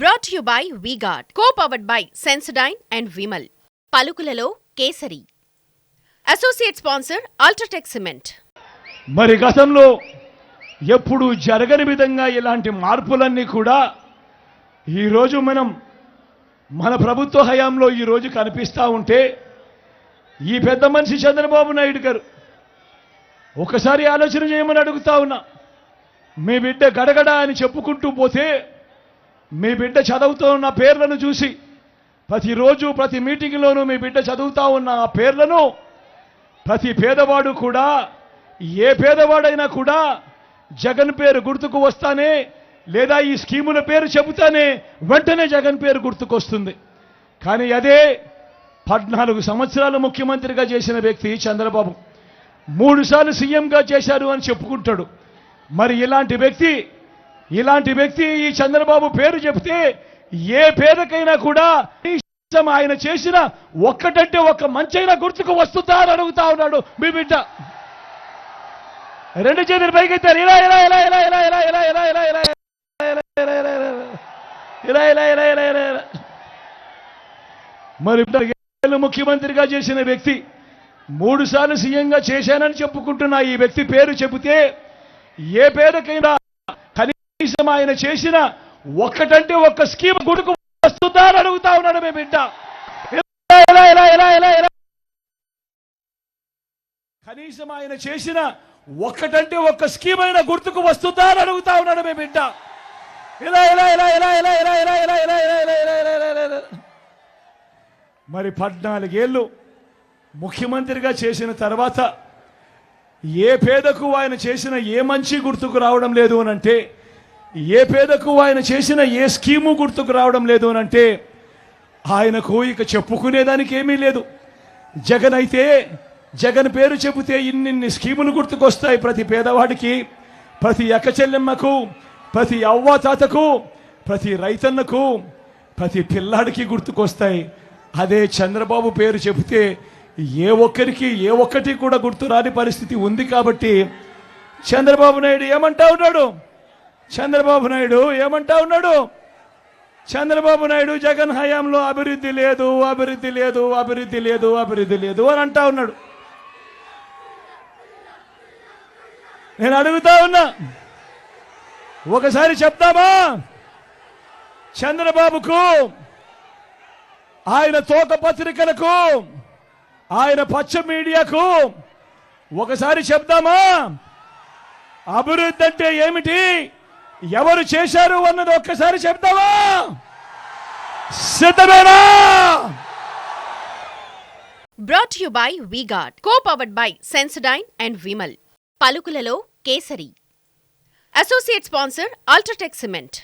Brought to you by V-Guard, co-powered by Sensodyne and Vimal. పలుకులలో కేసరి. Associate sponsor UltraTech cement. మరి గతంలో ఎప్పుడు జరగని విధంగా ఇలాంటి మార్పులన్నీ కూడా ఈరోజు మన ప్రభుత్వ హయాంలో ఈరోజు కనిపిస్తూ ఉంటే ఈ పెద్ద మనిషి చంద్రబాబు నాయుడు గారు ఒకసారి ఆలోచన చేయమని అడుగుతా ఉన్నా. మీ బిడ్డ గడగడ అని చెప్పుకుంటూ పోతే మీ బిడ్డ చదువుతూ ఉన్న పేర్లను చూసి ప్రతిరోజు ప్రతి మీటింగ్లోనూ మీ బిడ్డ చదువుతూ ఉన్న ఆ పేర్లను ప్రతి పేదవాడు కూడా ఏ పేదవాడైనా కూడా జగన్ పేరు గుర్తుకు వస్తానే లేదా ఈ స్కీముల పేరు చెబుతానే వెంటనే జగన్ పేరు గుర్తుకొస్తుంది. కానీ అదే 14 సంవత్సరాలు ముఖ్యమంత్రిగా చేసిన వ్యక్తి చంద్రబాబు 3 సార్లు సీఎంగా చేశారు అని చెప్పుకుంటాడు. మరి ఇలాంటి వ్యక్తి ఈ చంద్రబాబు పేరు చెబితే ఏ పేదకైనా కూడా ఆయన చేసిన ఒక్కటంటే ఒక్క మంచైనా గుర్తుకు వస్తుందా అని అడుగుతా ఉన్నాడు మీ బిడ్డ. 2 చేతులు పైకెత్తారు. ఇలా ఇలా ఇలా ఇలా ఇలా ఇలా ఇలా ఇలా ఇలా ఇలా ఇలా ఇలా ఇలా ఇలా ఇలా ఇలా మరి ముఖ్యమంత్రిగా చేసిన వ్యక్తి 3 సార్లు సీఎంగా చేశానని చెప్పుకుంటున్న ఈ వ్యక్తి పేరు చెబితే ఏ పేదకైనా కనీసం ఆయన చేసిన ఒక్కటంటే ఒక్క స్కీమ్ గుర్తుకు వస్తుందా అని అడుగుతా ఉన్నాడు మీ బిడ్డ. కనీసం ఆయన చేసిన ఒక్కటంటే ఒక్క స్కీమ్ అయినా గుర్తుకు వస్తుందా అని అడుగుతా ఉన్నాడు మీ బిడ్డ. ఇలా ఇలా ఇలా ఇలా ఇలా ఇలా ఇలా ఇలా ఇలా ఇలా ఇలా ఇలా ఇలా ఇలా మరి 14 ఏళ్ళు ముఖ్యమంత్రిగా చేసిన తర్వాత ఏ పేదకు ఆయన చేసిన ఏ మంచి గుర్తుకు రావడం లేదు అని అంటే, ఏ పేదకు ఆయన చేసిన ఏ స్కీము గుర్తుకు రావడం లేదు అని అంటే ఆయనకు ఇక చెప్పుకునేదానికి ఏమీ లేదు. జగన్ పేరు చెబితే ఇన్ని స్కీములు గుర్తుకొస్తాయి. ప్రతి పేదవాడికి, ప్రతి అక్కచెల్లెమ్మకు, ప్రతి అవ్వాతాతకు, ప్రతి రైతన్నకు, ప్రతి పిల్లాడికి గుర్తుకొస్తాయి. అదే చంద్రబాబు పేరు చెబితే ఏ ఒక్కటి కూడా గుర్తు రాని పరిస్థితి ఉంది. కాబట్టి చంద్రబాబు నాయుడు ఏమంటా ఉన్నాడు? చంద్రబాబు నాయుడు జగన్ హయాంలో అభివృద్ధి లేదు అని అంటా ఉన్నాడు. నేను అడుగుతా ఉన్నా, ఒకసారి చెప్తామా? చంద్రబాబుకు, ఆయన తోక పత్రికలకు, ఆయన పచ్చ మీడియాకు ఒకసారి చెప్తామా? అభివృద్ధి అంటే ఏమిటి, ఎవరు చేశారు అన్నది ఒక్కసారి చెప్తావా? సిద్ధమేనా? Brought to you by V-Guard, co-powered by Sensodyne and Vimal. పలుకులలో కేసరి. Associate sponsor UltraTech cement.